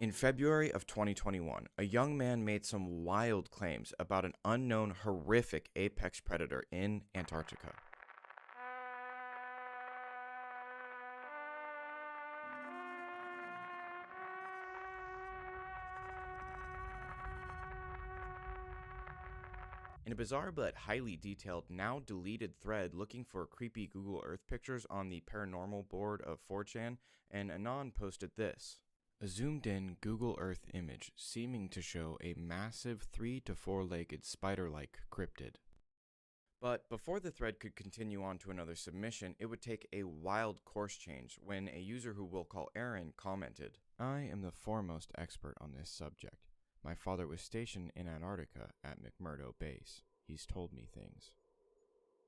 In February of 2021, a young man made some wild claims about an unknown horrific apex predator in Antarctica. In a bizarre but highly detailed, now deleted thread looking for creepy Google Earth pictures on the paranormal board of 4chan, an Anon posted this. A zoomed in Google Earth image seeming to show a massive 3 to 4 legged spider like cryptid. But before the thread could continue on to another submission, it would take a wild course change when a user who we'll call Aaron commented, I am the foremost expert on this subject. My father was stationed in Antarctica at McMurdo Base. He's told me things.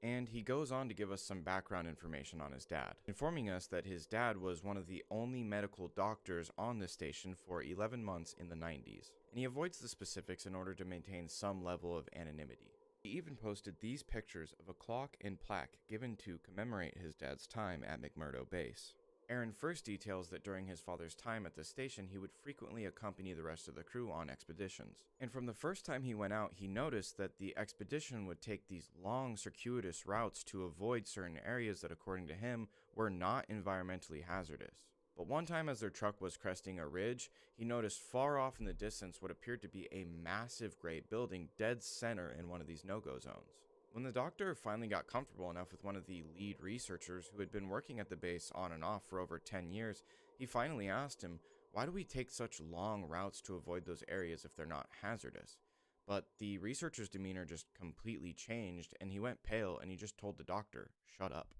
And he goes on to give us some background information on his dad, informing us that his dad was one of the only medical doctors on the station for 11 months in the 90s, and he avoids the specifics in order to maintain some level of anonymity. He even posted these pictures of a clock and plaque given to commemorate his dad's time at McMurdo Base. Aaron first details that during his father's time at the station, he would frequently accompany the rest of the crew on expeditions. And from the first time he went out, he noticed that the expedition would take these long, circuitous routes to avoid certain areas that, according to him, were not environmentally hazardous. But one time as their truck was cresting a ridge, he noticed far off in the distance what appeared to be a massive gray building dead center in one of these no-go zones. When the doctor finally got comfortable enough with one of the lead researchers who had been working at the base on and off for over 10 years, he finally asked him, why do we take such long routes to avoid those areas if they're not hazardous? But the researcher's demeanor just completely changed, and he went pale and he just told the doctor, shut up.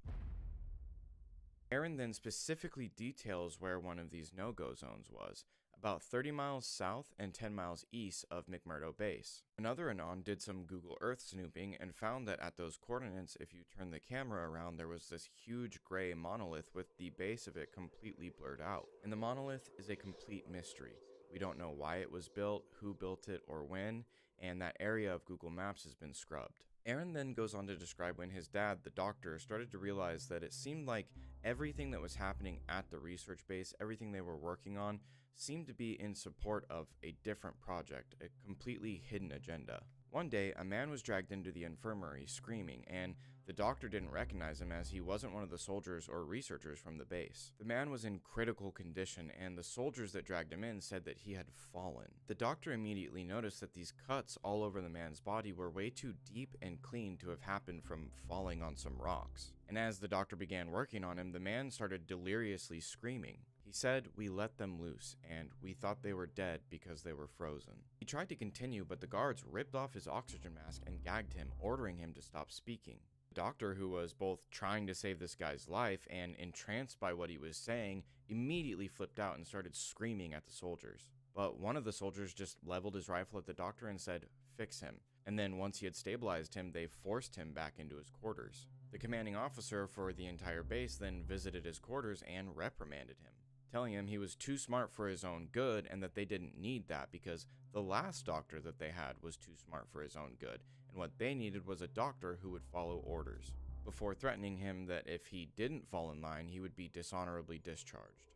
Aaron then specifically details where one of these no-go zones was, about 30 miles south and 10 miles east of McMurdo Base. Another Anon did some Google Earth snooping and found that at those coordinates, if you turn the camera around, there was this huge gray monolith with the base of it completely blurred out. And the monolith is a complete mystery. We don't know why it was built, who built it, or when, and that area of Google Maps has been scrubbed. Aaron then goes on to describe when his dad, the doctor, started to realize that it seemed like everything that was happening at the research base, everything they were working on, seemed to be in support of a different project, a completely hidden agenda. One day, a man was dragged into the infirmary screaming, and the doctor didn't recognize him as he wasn't one of the soldiers or researchers from the base. The man was in critical condition, and the soldiers that dragged him in said that he had fallen. The doctor immediately noticed that these cuts all over the man's body were way too deep and clean to have happened from falling on some rocks. And as the doctor began working on him, the man started deliriously screaming. He said, we let them loose, and we thought they were dead because they were frozen. He tried to continue, but the guards ripped off his oxygen mask and gagged him, ordering him to stop speaking. The doctor, who was both trying to save this guy's life and entranced by what he was saying, immediately flipped out and started screaming at the soldiers. But one of the soldiers just leveled his rifle at the doctor and said, fix him. And then once he had stabilized him, they forced him back into his quarters. The commanding officer for the entire base then visited his quarters and reprimanded him, telling him he was too smart for his own good and that they didn't need that because the last doctor that they had was too smart for his own good, and what they needed was a doctor who would follow orders, before threatening him that if he didn't fall in line, he would be dishonorably discharged.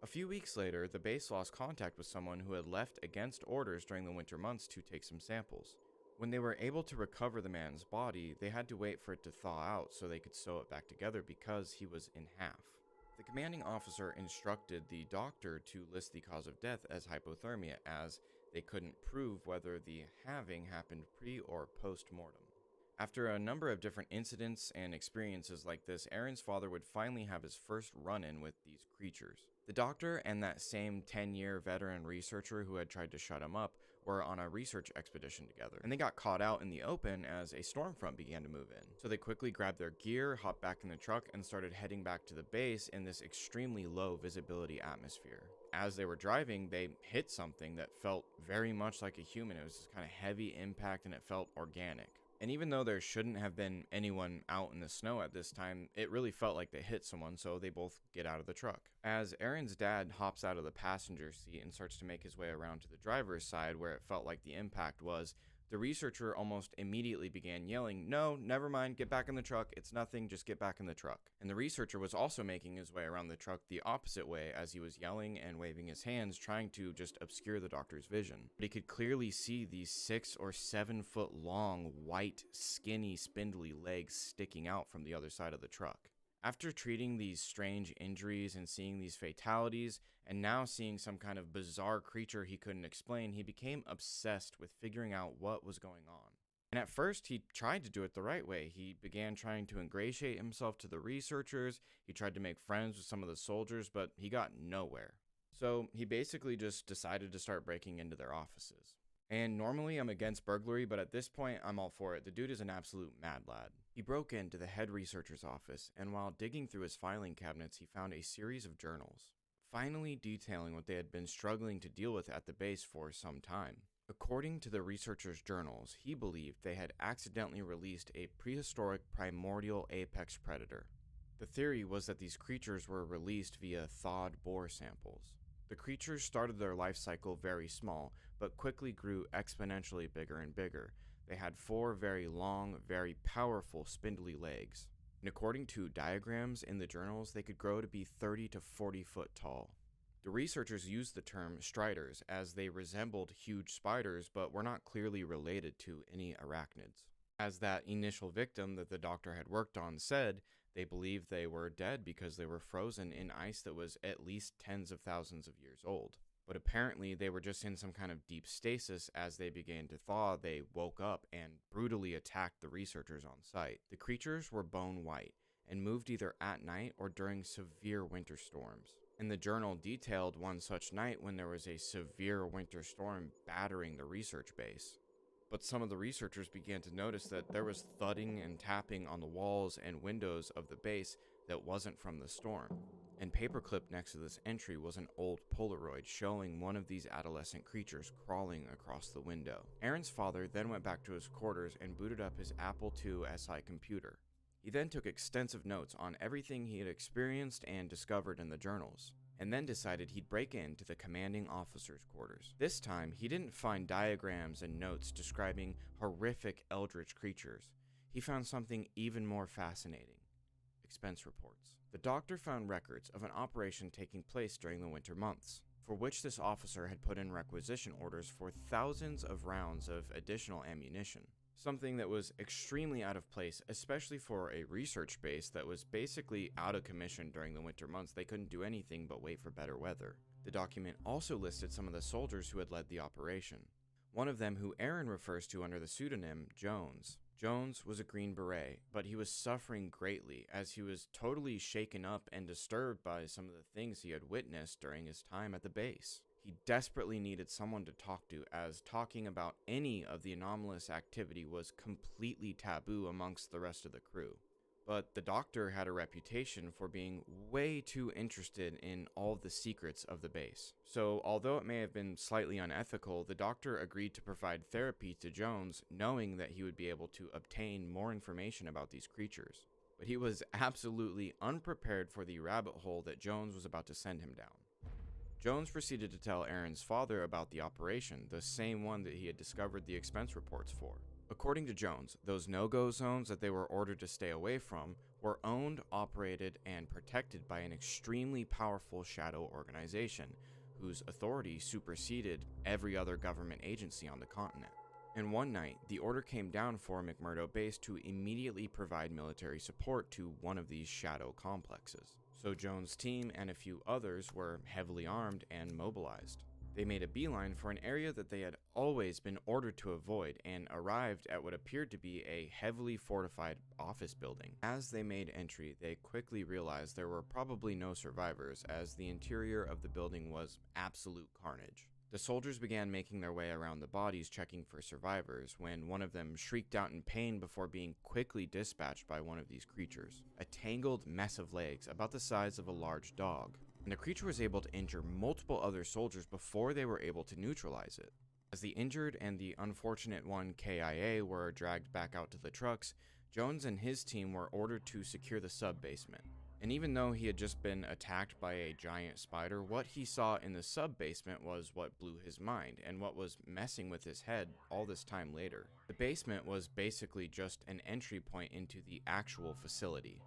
A few weeks later, the base lost contact with someone who had left against orders during the winter months to take some samples. When they were able to recover the man's body, they had to wait for it to thaw out so they could sew it back together because he was in half. The commanding officer instructed the doctor to list the cause of death as hypothermia, as they couldn't prove whether the halving happened pre or post-mortem. After a number of different incidents and experiences like this, Aaron's father would finally have his first run-in with these creatures. The doctor and that same 10-year veteran researcher who had tried to shut him up were on a research expedition together, and they got caught out in the open as a storm front began to move in. So they quickly grabbed their gear, hopped back in the truck, and started heading back to the base in this extremely low visibility atmosphere. As they were driving, they hit something that felt very much like a human. It was this kind of heavy impact and it felt organic. And even though there shouldn't have been anyone out in the snow at this time, it really felt like they hit someone, so they both get out of the truck. As Aaron's dad hops out of the passenger seat and starts to make his way around to the driver's side where it felt like the impact was, The researcher almost immediately began yelling, "No, never mind, get back in the truck, it's nothing, just get back in the truck." And the researcher was also making his way around the truck the opposite way as he was yelling and waving his hands, trying to just obscure the doctor's vision. But he could clearly see these 6 or 7 foot long, white, skinny, spindly legs sticking out from the other side of the truck. After treating these strange injuries and seeing these fatalities, and now seeing some kind of bizarre creature he couldn't explain, he became obsessed with figuring out what was going on. And at first, he tried to do it the right way. He began trying to ingratiate himself to the researchers, he tried to make friends with some of the soldiers, but he got nowhere. So he basically just decided to start breaking into their offices. And normally I'm against burglary, but at this point I'm all for it. The dude is an absolute mad lad. He broke into the head researcher's office, and while digging through his filing cabinets, he found a series of journals, finally detailing what they had been struggling to deal with at the base for some time. According to the researcher's journals, he believed they had accidentally released a prehistoric primordial apex predator. The theory was that these creatures were released via thawed boar samples. The creatures started their life cycle very small, but quickly grew exponentially bigger and bigger. They had 4 very long, very powerful spindly legs. And according to diagrams in the journals, they could grow to be 30 to 40 foot tall. The researchers used the term striders as they resembled huge spiders but were not clearly related to any arachnids. As that initial victim that the doctor had worked on said, they believed they were dead because they were frozen in ice that was at least tens of thousands of years old. But apparently they were just in some kind of deep stasis. As they began to thaw, they woke up and brutally attacked the researchers on site. The creatures were bone white and moved either at night or during severe winter storms. And the journal detailed one such night when there was a severe winter storm battering the research base. But some of the researchers began to notice that there was thudding and tapping on the walls and windows of the base that wasn't from the storm. And paperclipped next to this entry was an old Polaroid showing one of these adolescent creatures crawling across the window. Aaron's father then went back to his quarters and booted up his Apple II SI computer. He then took extensive notes on everything he had experienced and discovered in the journals, and then decided he'd break into the commanding officer's quarters. This time, he didn't find diagrams and notes describing horrific eldritch creatures. He found something even more fascinating: expense reports. The doctor found records of an operation taking place during the winter months, for which this officer had put in requisition orders for thousands of rounds of additional ammunition. Something that was extremely out of place, especially for a research base that was basically out of commission during the winter months. They couldn't do anything but wait for better weather. The document also listed some of the soldiers who had led the operation. One of them, who Aaron refers to under the pseudonym Jones. Jones was a Green Beret, but he was suffering greatly as he was totally shaken up and disturbed by some of the things he had witnessed during his time at the base. He desperately needed someone to talk to, as talking about any of the anomalous activity was completely taboo amongst the rest of the crew. But the doctor had a reputation for being way too interested in all the secrets of the base. So although it may have been slightly unethical, the doctor agreed to provide therapy to Jones, knowing that he would be able to obtain more information about these creatures. But he was absolutely unprepared for the rabbit hole that Jones was about to send him down. Jones proceeded to tell Aaron's father about the operation, the same one that he had discovered the expense reports for. According to Jones, those no-go zones that they were ordered to stay away from were owned, operated, and protected by an extremely powerful shadow organization, whose authority superseded every other government agency on the continent. And one night, the order came down for McMurdo Base to immediately provide military support to one of these shadow complexes. So Jones' team and a few others were heavily armed and mobilized. They made a beeline for an area that they had always been ordered to avoid and arrived at what appeared to be a heavily fortified office building. As they made entry, they quickly realized there were probably no survivors, as the interior of the building was absolute carnage. The soldiers began making their way around the bodies, checking for survivors, when one of them shrieked out in pain before being quickly dispatched by one of these creatures. A tangled mess of legs about the size of a large dog. And the creature was able to injure multiple other soldiers before they were able to neutralize it. As the injured and the unfortunate one KIA were dragged back out to the trucks, Jones and his team were ordered to secure the sub-basement. And even though he had just been attacked by a giant spider, what he saw in the sub basement was what blew his mind and what was messing with his head all this time later. The basement was basically just an entry point into the actual facility,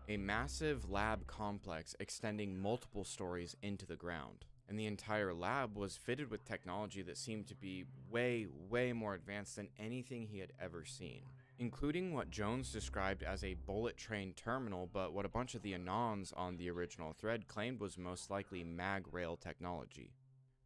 a massive lab complex extending multiple stories into the ground. And the entire lab was fitted with technology that seemed to be way, way more advanced than anything he had ever seen, including what Jones described as a bullet train terminal, but what a bunch of the Anons on the original thread claimed was most likely mag rail technology.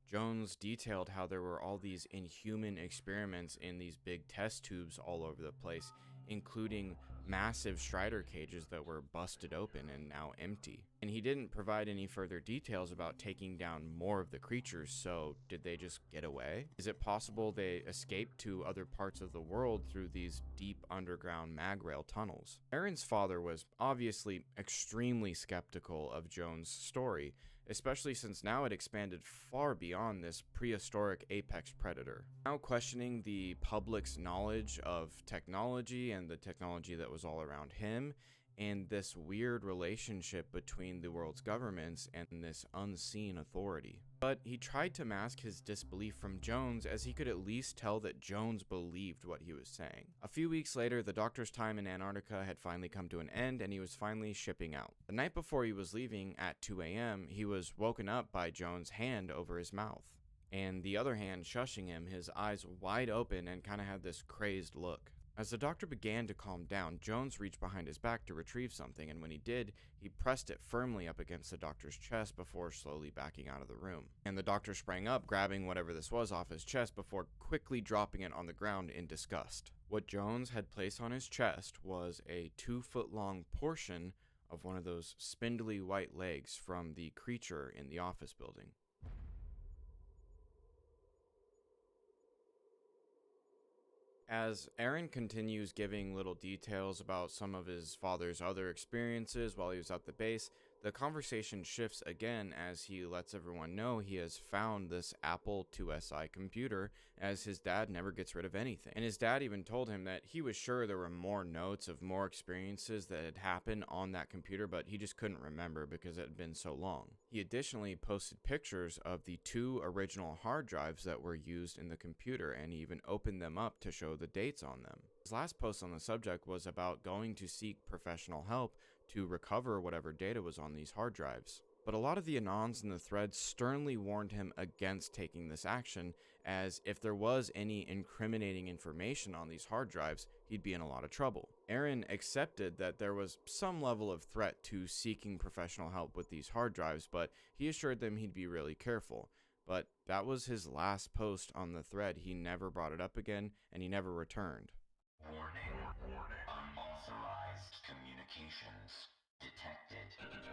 Jones detailed how there were all these inhuman experiments in these big test tubes all over the place, including massive Strider cages that were busted open and now empty. And he didn't provide any further details about taking down more of the creatures, so did they just get away? Is it possible they escaped to other parts of the world through these deep underground mag rail tunnels? Aaron's father was obviously extremely skeptical of Jones' story, especially since now it expanded far beyond this prehistoric apex predator. Now questioning the public's knowledge of technology and the technology that was all around him, and this weird relationship between the world's governments and this unseen authority. But he tried to mask his disbelief from Jones, as he could at least tell that Jones believed what he was saying. A few weeks later, the doctor's time in Antarctica had finally come to an end, and he was finally shipping out. The night before he was leaving at 2 a.m., he was woken up by Jones' hand over his mouth, and the other hand shushing him, his eyes wide open and kind of had this crazed look. As the doctor began to calm down, Jones reached behind his back to retrieve something, and when he did, he pressed it firmly up against the doctor's chest before slowly backing out of the room. And the doctor sprang up, grabbing whatever this was off his chest before quickly dropping it on the ground in disgust. What Jones had placed on his chest was a 2-foot-long portion of one of those spindly white legs from the creature in the office building. As Aaron continues giving little details about some of his father's other experiences while he was at the base, the conversation shifts again as he lets everyone know he has found this Apple IISi computer, as his dad never gets rid of anything. And his dad even told him that he was sure there were more notes of more experiences that had happened on that computer, but he just couldn't remember because it had been so long. He additionally posted pictures of the 2 original hard drives that were used in the computer, and he even opened them up to show the dates on them. His last post on the subject was about going to seek professional help to recover whatever data was on these hard drives. But a lot of the Anons in the thread sternly warned him against taking this action, as if there was any incriminating information on these hard drives, he'd be in a lot of trouble. Aaron accepted that there was some level of threat to seeking professional help with these hard drives, but he assured them he'd be really careful. But that was his last post on the thread. He never brought it up again, and he never returned. Warning. Unauthorized communications detected.